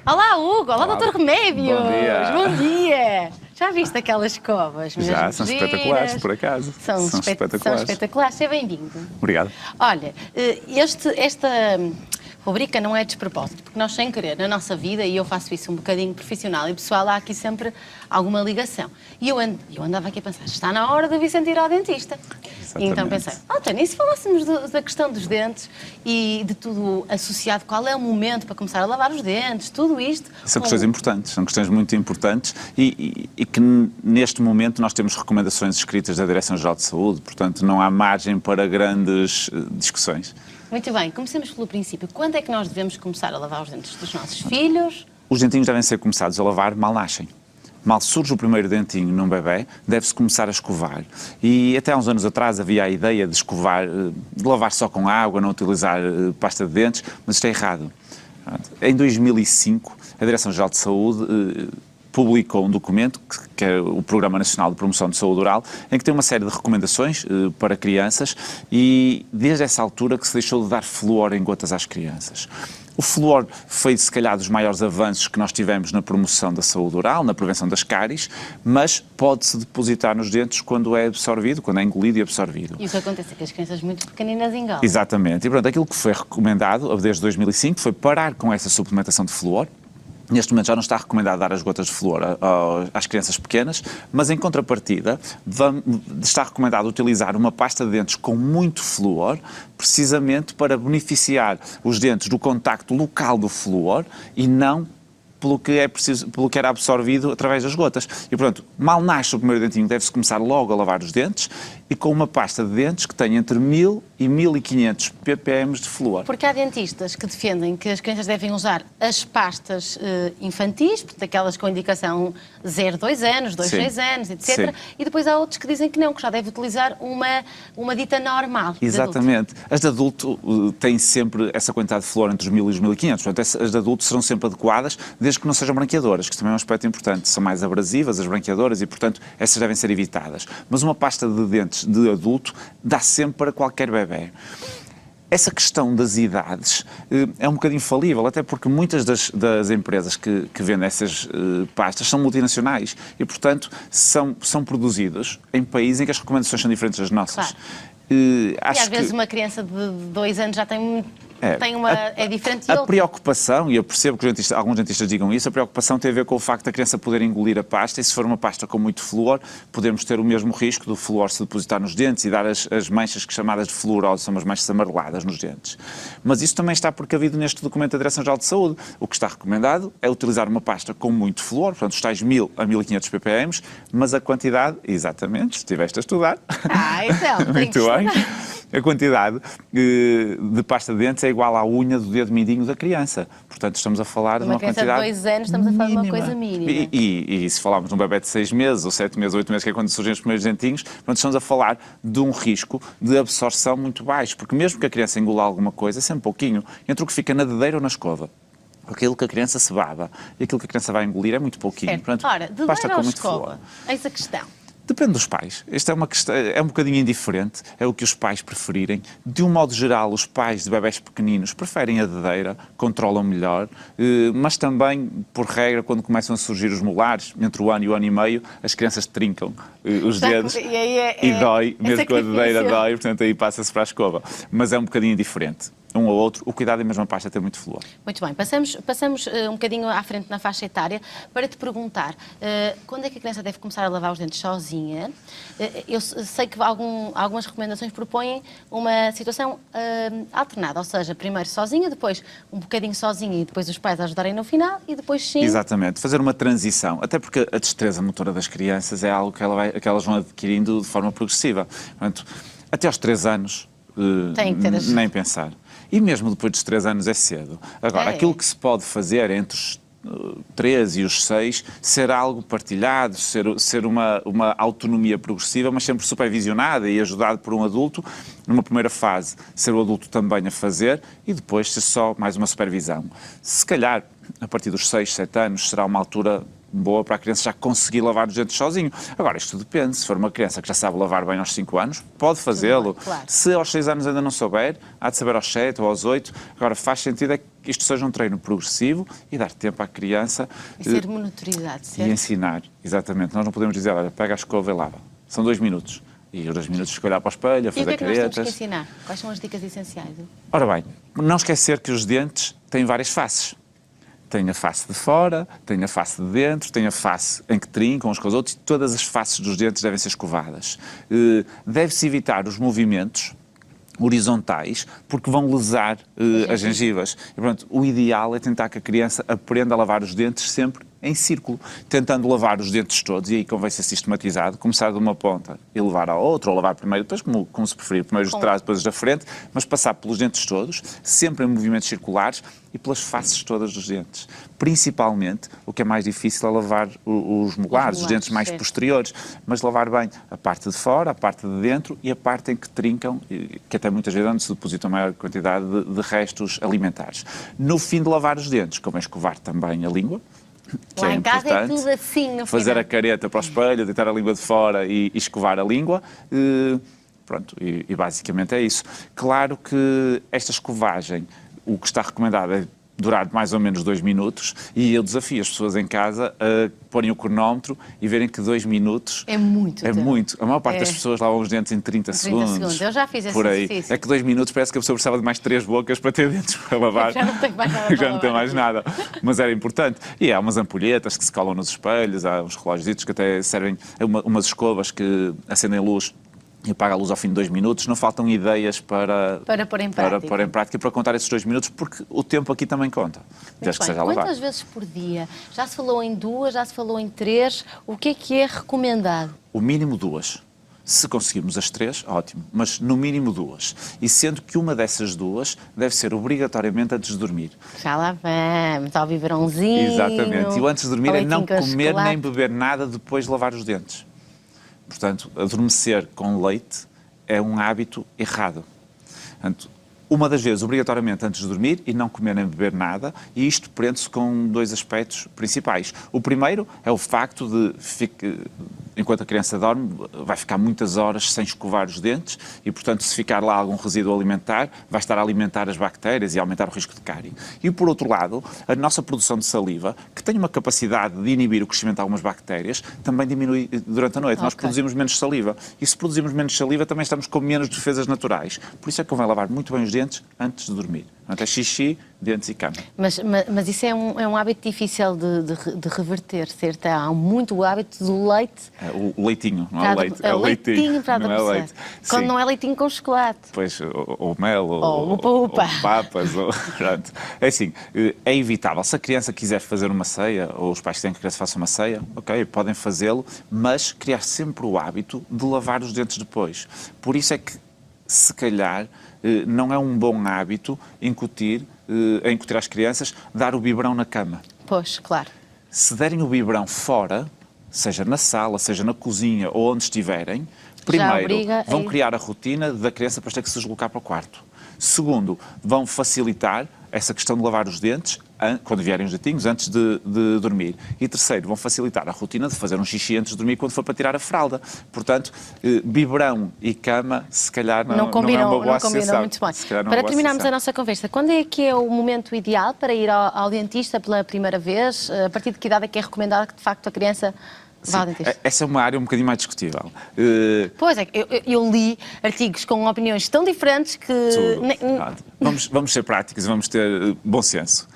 Olá, Hugo! Olá, Dr. Remédios! Bom dia! Bom dia! Já viste aquelas escovas? Já, são espetaculares, por acaso. São espetaculares. Seja bem-vindo. Obrigado. Olha, esta rubrica não é de despropósito, porque nós, sem querer, na nossa vida, e eu faço isso um bocadinho profissional e pessoal, há aqui sempre alguma ligação. E eu andava aqui a pensar, está na hora de Vicente ir ao dentista. E então pensei, Tânia, e se falássemos da questão dos dentes e de tudo associado, qual é o momento para começar a lavar os dentes, tudo isto? São questões importantes, são questões muito importantes e que neste momento nós temos recomendações escritas da Direção-Geral de Saúde, portanto não há margem para grandes discussões. Muito bem, comecemos pelo princípio. Quando é que nós devemos começar a lavar os dentes dos nossos filhos? Os dentinhos devem ser começados a lavar mal nascem. Mal surge o primeiro dentinho num bebê, deve-se começar a escovar. E até há uns anos atrás havia a ideia de escovar, de lavar só com água, não utilizar pasta de dentes, mas isto é errado. Em 2005, a Direção-Geral de Saúde publicou um documento, que é o Programa Nacional de Promoção de Saúde Oral, em que tem uma série de recomendações para crianças e desde essa altura que se deixou de dar flúor em gotas às crianças. O flúor foi, se calhar, dos maiores avanços que nós tivemos na promoção da saúde oral, na prevenção das cáries, mas pode-se depositar nos dentes quando é absorvido, quando é engolido e absorvido. E o que acontece é que as crianças muito pequeninas engolam. Exatamente. E, pronto, aquilo que foi recomendado desde 2005 foi parar com essa suplementação de flúor. Neste momento já não está recomendado dar as gotas de flúor às crianças pequenas, mas em contrapartida está recomendado utilizar uma pasta de dentes com muito flúor, precisamente para beneficiar os dentes do contacto local do flúor e não pelo que era absorvido através das gotas. E, portanto, mal nasce o primeiro dentinho, deve-se começar logo a lavar os dentes e com uma pasta de dentes que tem entre 1000 e 1500 ppm de flúor. Porque há dentistas que defendem que as crianças devem usar as pastas infantis, portanto, aquelas com indicação 0, 2 anos, 2, 6 anos, etc. Sim. E depois há outros que dizem que não, que já deve utilizar uma dita normal. Exatamente. As de adulto têm sempre essa quantidade de flúor entre os 1000 e os 1500. Portanto, as de adulto serão sempre adequadas, desde que não sejam branqueadoras, que também é um aspecto importante. São mais abrasivas as branqueadoras e, portanto, essas devem ser evitadas. Mas uma pasta de dentes de adulto dá sempre para qualquer bebê. Essa questão das idades é um bocadinho falível, até porque muitas das empresas que vendem essas pastas são multinacionais e, portanto, são produzidas em países em que as recomendações são diferentes das nossas. Claro. E às vezes uma criança de 2 anos já tem é diferente de outra. A preocupação, e eu percebo que alguns dentistas digam isso, a preocupação tem a ver com o facto da criança poder engolir a pasta e se for uma pasta com muito flúor, podemos ter o mesmo risco do flúor se depositar nos dentes e dar as manchas chamadas de fluorose, são as manchas amareladas nos dentes. Mas isso também está precavido neste documento da Direção-Geral de Saúde. O que está recomendado é utilizar uma pasta com muito flúor, portanto, os tais 1000 a 1500 ppm, mas a quantidade, exatamente, estiveste a estudar. Então, muito bem. A quantidade de pasta de dentes é igual à unha do dedo mindinho da criança. Portanto, estamos a falar de uma quantidade de 2 anos, estamos a falar de uma coisa mínima. E se falarmos de um bebé de 6 meses, ou 7 meses, ou 8 meses, que é quando surgem os primeiros dentinhos, portanto, estamos a falar de um risco de absorção muito baixo, porque mesmo que a criança engula alguma coisa, é sempre pouquinho, entre o que fica na dedeira ou na escova. Aquilo que a criança se baba e aquilo que a criança vai engolir é muito pouquinho. Portanto, ora, dedeira ou escova? Eis a questão. Depende dos pais. Esta é uma questão, é um bocadinho indiferente, é o que os pais preferirem. De um modo geral, os pais de bebés pequeninos preferem a dedeira, controlam melhor, mas também, por regra, quando começam a surgir os molares, entre o ano e meio, as crianças trincam os dedos e dói, mesmo com a dedeira dói, portanto aí passa-se para a escova. Mas é um bocadinho indiferente. Um ou outro, o cuidado é mesmo a pasta ter muito flúor. Muito bem, passamos um bocadinho à frente na faixa etária para te perguntar quando é que a criança deve começar a lavar os dentes sozinha? Eu sei que algumas recomendações propõem uma situação alternada, ou seja, primeiro sozinha, depois um bocadinho sozinha e depois os pais ajudarem no final e depois sim... Exatamente, fazer uma transição, até porque a destreza motora das crianças é algo que elas vão adquirindo de forma progressiva. Portanto, até aos 3 anos, nem pensar. E mesmo depois dos 3 anos é cedo. Agora, aquilo que se pode fazer entre os 3 e os 6, ser algo partilhado, ser uma autonomia progressiva, mas sempre supervisionada e ajudado por um adulto, numa primeira fase, ser o adulto também a fazer e depois ser só mais uma supervisão. Se calhar, a partir dos 6, 7 anos, será uma altura boa para a criança já conseguir lavar os dentes sozinho. Agora, isto depende. Se for uma criança que já sabe lavar bem aos 5 anos, pode fazê-lo. Claro. Se aos 6 anos ainda não souber, há de saber aos 7 ou aos 8. Agora, faz sentido é que isto seja um treino progressivo e dar tempo à criança. E ser monitoridade, certo? E ensinar, exatamente. Nós não podemos dizer, olha, pega a escova e lava. São 2 minutos. E os 2 minutos de olhar para o espelho, a fazer E o que é que nós temos caretas. que ensinar? Quais são as dicas essenciais? Ora bem, não esquecer que os dentes têm várias faces. Tem a face de fora, tem a face de dentro, tem a face em que trincam uns com os outros e todas as faces dos dentes devem ser escovadas. Deve-se evitar os movimentos horizontais, porque vão lesar as gengivas. E, portanto, o ideal é tentar que a criança aprenda a lavar os dentes sempre em círculo, tentando lavar os dentes todos, e aí convém ser sistematizado, começar de uma ponta e levar à outra, ou lavar primeiro, depois como se preferir, primeiro os de trás, depois os da frente, mas passar pelos dentes todos, sempre em movimentos circulares e pelas faces todas dos dentes. Principalmente, o que é mais difícil é lavar os molares, os dentes mais posteriores, mas lavar bem a parte de fora, a parte de dentro e a parte em que trincam, que até muitas vezes onde se deposita a maior quantidade de restos alimentares. No fim de lavar os dentes, convém escovar também a língua, que Lá é em casa importante. é tudo assim, no Fazer final. a careta para o espelho, deitar a língua de fora e escovar a língua. Pronto, e basicamente é isso. Claro que esta escovagem, o que está recomendado é durar mais ou menos 2 minutos, e eu desafio as pessoas em casa a porem o cronómetro e verem que 2 minutos É muito é tempo. muito. A maior parte das pessoas lavam os dentes em 30 segundos. Eu já fiz esse por aí. exercício. É que 2 minutos parece que a pessoa precisava de mais 3 bocas para ter dentes para lavar. Já não tenho mais nada para Já não tem lavar. mais nada. Mas era importante. E há umas ampulhetas que se colam nos espelhos, há uns relógios que até servem, umas escovas que acendem luz e apaga a luz ao fim de 2 minutos. Não faltam ideias para pôr em prática. para pôr em prática e para contar esses 2 minutos, porque o tempo aqui também conta, desde que Muito bem. seja a lavar. Quantas vezes por dia? Já se falou em 2, já se falou em 3. O que é recomendado? O mínimo 2. Se conseguirmos as 3, ótimo, mas no mínimo 2. E sendo que uma dessas 2 deve ser obrigatoriamente antes de dormir. Já lá vamos, ao biberãozinho. Exatamente. E o antes de dormir ao é não leitinho com comer chocolate. nem beber nada depois de lavar os dentes. Portanto, adormecer com leite é um hábito errado. Portanto, uma das vezes, obrigatoriamente, antes de dormir, e não comer nem beber nada, e isto prende-se com 2 aspectos principais. O primeiro é o facto de, enquanto a criança dorme, vai ficar muitas horas sem escovar os dentes e, portanto, se ficar lá algum resíduo alimentar, vai estar a alimentar as bactérias e aumentar o risco de cárie. E, por outro lado, a nossa produção de saliva, que tem uma capacidade de inibir o crescimento de algumas bactérias, também diminui durante a noite. Nós produzimos menos saliva. E se produzimos menos saliva, também estamos com menos defesas naturais. Por isso é que convém lavar muito bem os dentes antes de dormir. Até xixi, dentes e cama. Mas isso é um hábito difícil de reverter, certo? Há muito o hábito do leite. É o leitinho, não é o leite. É o leitinho para não é adormecer. leite. Quando Sim. não é leitinho com chocolate. Pois, ou mel, Ou upa-upa. ou papas, ou, pronto. É assim, é evitável. Se a criança quiser fazer uma ceia, ou os pais querem que a criança faça uma ceia, ok, podem fazê-lo, mas criar sempre o hábito de lavar os dentes depois. Por isso é que, se calhar, não é um bom hábito incutir às crianças dar o biberão na cama. Pois, claro. Se derem o biberão fora, seja na sala, seja na cozinha ou onde estiverem, primeiro, vão criar a rotina da criança para ter que se deslocar para o quarto. Segundo, vão facilitar essa questão de lavar os dentes quando vierem os dentinhos, antes de dormir. E terceiro, vão facilitar a rotina de fazer um xixi antes de dormir quando for para tirar a fralda. Portanto, biberão e cama, se calhar não é uma boa associação. Muito bem. Se calhar não é Para uma boa terminarmos associação. a nossa conversa, quando é que é o momento ideal para ir ao dentista pela primeira vez? A partir de que idade é que é recomendado que, de facto, a criança vá ao dentista? Essa é uma área um bocadinho mais discutível. Pois é, eu li artigos com opiniões tão diferentes que... Vamos ser práticos e vamos ter bom senso.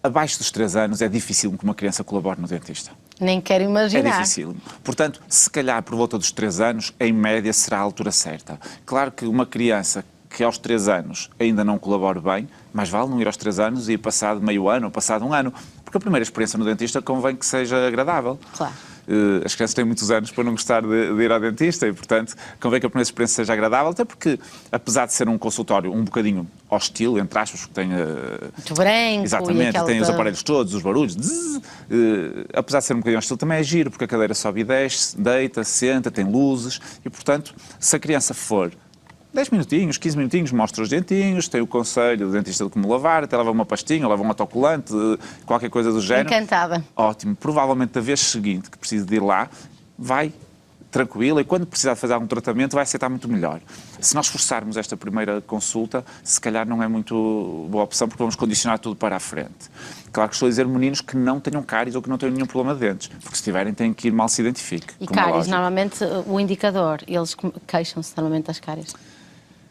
Abaixo dos 3 anos é difícil que uma criança colabore no dentista. Nem quero É imaginar. difícil. Portanto, se calhar por volta dos 3 anos, em média, será a altura certa. Claro que uma criança que aos 3 anos ainda não colabora bem, mais vale não ir aos 3 anos e ir passado meio ano ou passado 1 ano. Porque a primeira experiência no dentista convém que seja agradável. Claro. As crianças têm muitos anos para não gostar de ir ao dentista e, portanto, convém que a primeira experiência seja agradável, até porque, apesar de ser um consultório um bocadinho hostil, entre aspas, porque tem... Muito branco. Exatamente, tem os aparelhos todos, os barulhos, apesar de ser um bocadinho hostil, também é giro, porque a cadeira sobe e desce, deita, senta, tem luzes, e, portanto, se a criança for 10 minutinhos, 15 minutinhos, mostra os dentinhos, tem o conselho do dentista de como lavar, até leva uma pastinha, leva um autocolante, qualquer coisa do género. Encantada. Ótimo. Provavelmente da vez seguinte que precise de ir lá, vai tranquila e quando precisar de fazer algum tratamento vai aceitar muito melhor. Se nós forçarmos esta primeira consulta, se calhar não é muito boa opção porque vamos condicionar tudo para a frente. Claro que estou a dizer meninos que não tenham cáries ou que não tenham nenhum problema de dentes, porque se tiverem têm que ir mal se identifique. E cáries, normalmente o indicador, eles queixam-se normalmente das cáries.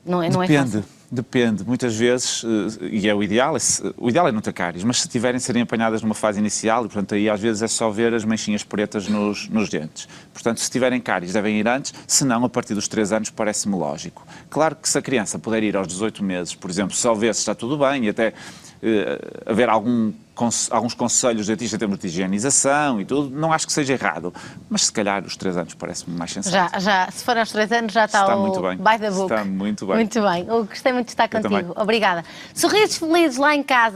Não é fácil. Depende. Muitas vezes, e é o ideal é não ter cáries, mas se tiverem serem apanhadas numa fase inicial, e portanto aí às vezes é só ver as manchinhas pretas nos dentes. Portanto, se tiverem cáries devem ir antes, se não, a partir dos 3 anos parece-me lógico. Claro que se a criança puder ir aos 18 meses, por exemplo, só ver se está tudo bem e até haver alguns conselhos dentistas em termos de higienização e tudo, não acho que seja errado. Mas se calhar os 3 anos parece-me mais sensato. Já, se for aos 3 anos já está muito bem. By the book. Está muito bem. Muito bem. Eu gostei muito de estar contigo. Também. Obrigada. Sorrisos felizes lá em casa.